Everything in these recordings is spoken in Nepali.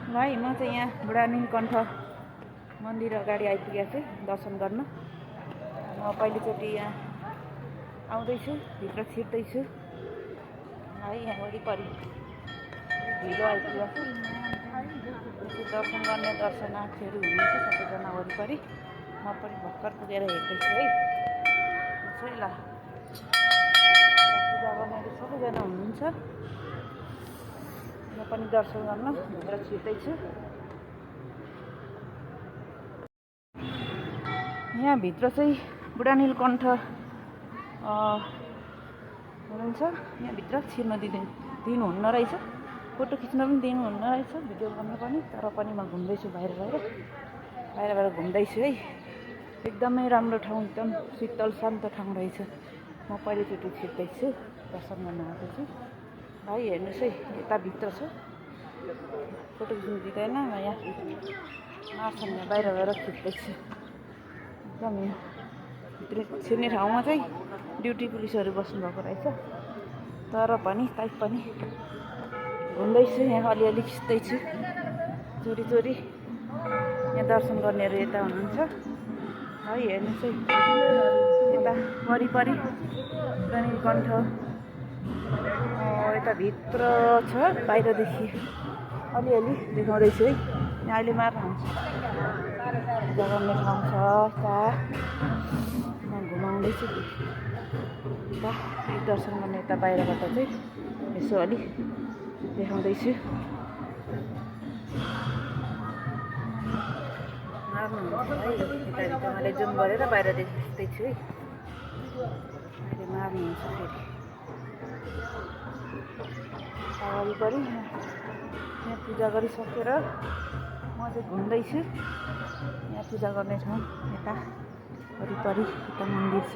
भाइ म चाहिँ यहाँ बुढा नीलकण्ठ मन्दिर अगाडि आइपुगेको छु दर्शन गर्न। म पहिलोचोटि यहाँ आउँदैछु, भित्र छिर्दैछु। है यहाँ वरिपरि ढिलो आइपुगेको छु। दर्शन गर्ने दर्शनार्थीहरू हुनुहुन्छ सबैजना वरिपरि। म पनि भर्खर पुगेर हेर्दैछु है। त्यसै ल पूजा गर्नेहरू सबैजना हुनुहुन्छ। म पनि दर्शन गर्न भित्र छिर्दैछु। यहाँ भित्र चाहिँ बुढा नीलकण्ठ हुनुहुन्छ। यहाँभित्र छिर्न दिनुहुन्न रहेछ, फोटो खिच्न पनि दिनुहुन्न रहेछ, भिडियो गर्न पनि। तर पनि म घुम्दैछु बाहिर घुम्दैछु है। एकदमै राम्रो ठाउँ, एकदम शीतल शान्त ठाउँ रहेछ। म पहिलोचोटि छिर्दैछु, दर्शन गर्न आएको छु। भाइ हेर्नुहोस् है, यता भित्र छ, फोटो खिच्नु दिँदैन। म यहाँ मार्छन्, यहाँ बाहिर गएर खिच्दैछु। एकदम भित्र छिर्ने ठाउँमा चाहिँ ड्युटी पुलिसहरू बस्नुभएको रहेछ। तर पनि घुम्दैछु, यहाँ अलिअलि खिच्दैछु चोरी। यहाँ दर्शन गर्नेहरू यता हुनुहुन्छ है। हेर्नुहोस् है, यता वरिपरि बुढा नीलकण्ठ यता भित्र छ। बाहिरदेखि अलिअलि देखाउँदैछु है। यहाँ अहिले मात्र हुन्छ पूजा गर्ने ठाउँ छ। म घुमाउँदैछु यता दर्शन गर्ने। यता बाहिरबाट चाहिँ यसो अलि देखाउँदैछु। मार्नुहुन्छ है, यता मैले जुम गरेर बाहिर देख्दैछु है। अहिले मार्नुहुन्छ फेरि वरिपरि। यहाँ पूजा गरिसकेर म चाहिँ घुम्दैछु। यहाँ पूजा गर्ने ठाउँ यता वरिपरि यता मन्दिर छ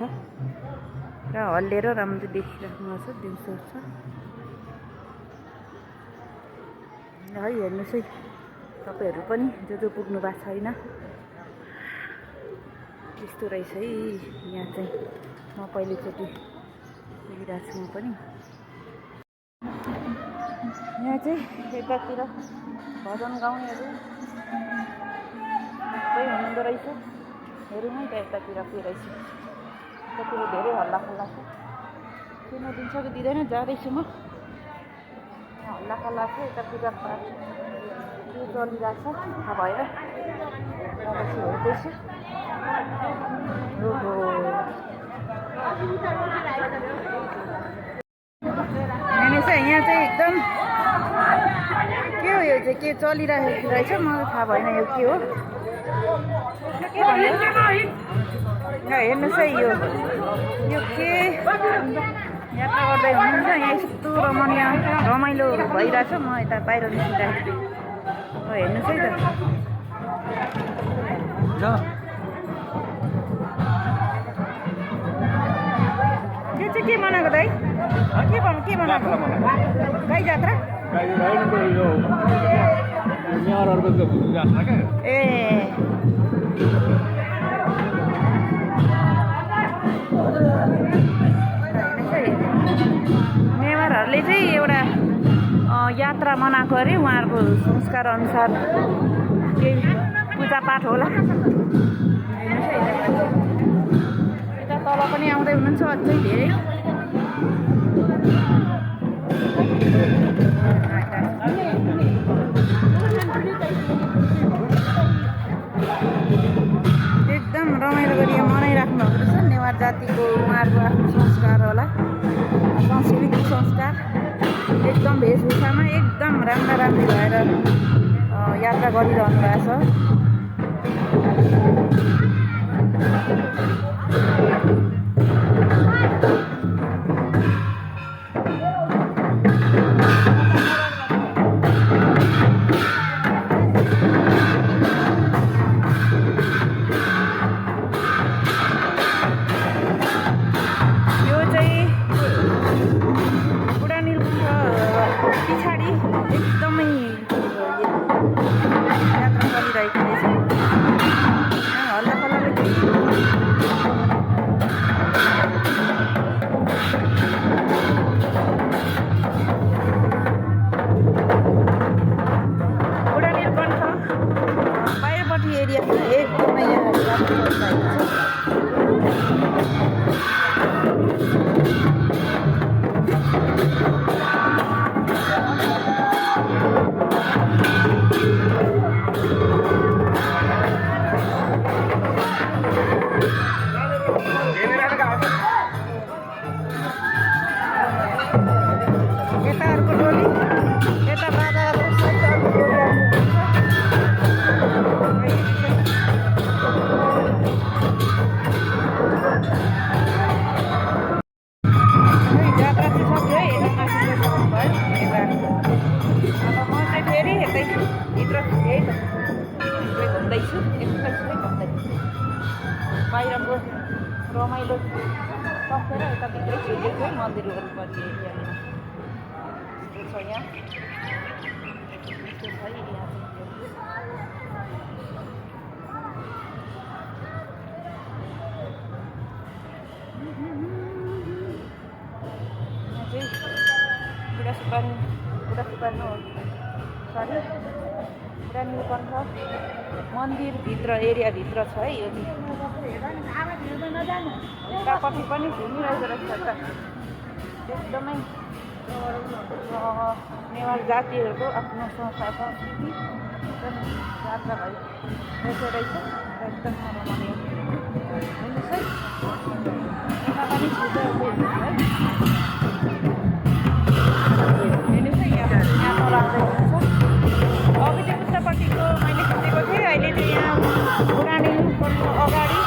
र हल्लिएर राम्रो देखिराख्नु छ। दिउँसो छ है। हेर्नुहोस् है, तपाईँहरू पनि जो पुग्नु भएको छैन, यस्तो रहेछ है। यहाँ चाहिँ म पहिलोचोटि पुगिरहेको छु। म पनि यहाँ चाहिँ यतातिर भजन गाउनेहरू सबै हुनुहुँदो रहेछ। हेरौँ है त यतातिर के रहेछ। यतातिर धेरै हल्लाखल्ला छ। किन दिन्छ कि दिँदैन, जाँदैछु म। यहाँ हल्लाखल्ला छ, यता पूजापाठ के चलिरहेको छ थाहा भएर जाँदैछु, हेर्दैछु। ओहो, हेर्नुहोस् है, यहाँ चाहिँ एकदम के हो यो चाहिँ, के चलिरहेको रहेछ मलाई थाहा भएन। यो के हो, हेर्नुहोस् है, यो के यात्रा गर्दै हुनुहुन्छ। यहाँ यस्तो रमाइलो भइरहेछ। म यता बाहिर निस्किरहेको छु। हेर्नुहोस् है त, यो चाहिँ के मनाएको दाइ? के मनाएको? गाई जात्रा? ए नेवारहरूले चाहिँ एउटा यात्रा मनाएको अरे। उहाँहरूको संस्कार अनुसार केही पूजापाठ होला। यता तल पनि आउँदै हुनुहुन्छ अझै धेरै। एकदम रमाइलो गरी मनाइराख्नु भएको रहेछ। नेवार जातिको उहाँहरूको आफ्नो संस्कार होला, सांस्कृतिक संस्कार। एकदम वेशभूषामा एकदम राम्रा भएर यात्रा गरिरहनु भएको छ। पछाडि एकदमै यात्रा चलिरहेको रहेछ। हल्लाखल्ला फेरि यतै भित्र यही त भित्रै घुम्दैछु एक्सै घुम्दै बाहिरको रमाइलो सकेर यता भित्रै छिर्दैछु है मन्दिर वरिपरि एरियामा यस्तो छ यहाँ यस्तो छ है यहाँ चाहिँ बुढासुपानी हो सरी पुरा नीलकण्ठ मन्दिरभित्र एरियाभित्र छ है यो उतापट्टि पनि घुमिरहेको रहेछ त एकदमै नेवार जातिहरूको आफ्नो संस्कृति जात्रा भइरहेको रहेछ एकदम रमाइलो हेर्नुहोस् है यता पनि छिटो हेर्नुहोस् है यहाँ तल आउँदै अघि चाहिँ उतापट्टिको मैले खिचेको थिएँ अहिले चाहिँ यहाँ पुरानो अगाडि